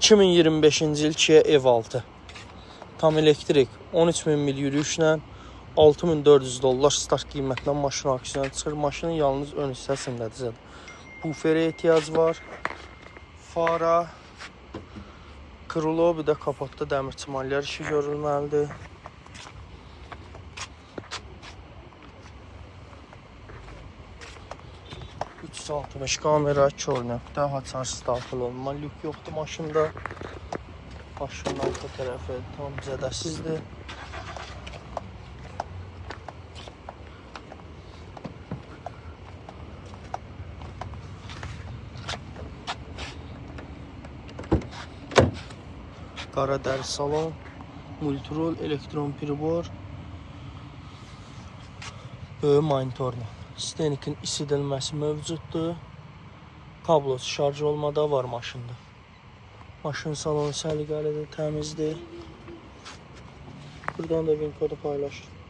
2025-ci il Kia EV6. Tam elektrik 13.000 mil yürüyüşlə $6.400 start qiymətindən maşın aksiyona çıxır. Maşının yalnız ön hissəsindədir. Buferə ehtiyac var. Fara, krilo, bir də kapotda dəmir çimallər işi görülməlidir. Beş kamera, kör nöqtə, haçarsız daxil olma, lük yoxdur maşında. Maşının arxa tərəfi tam zədəsizdir. Qara dəri salon, multirol, elektron pribor, böyük monitorla. Stenikin isidilməsi mövcuddur. Kablosu şarj olmada var maşında. Maşın salonu səliqəlidir, təmizdir. Buradan da VIN kodu paylaşır.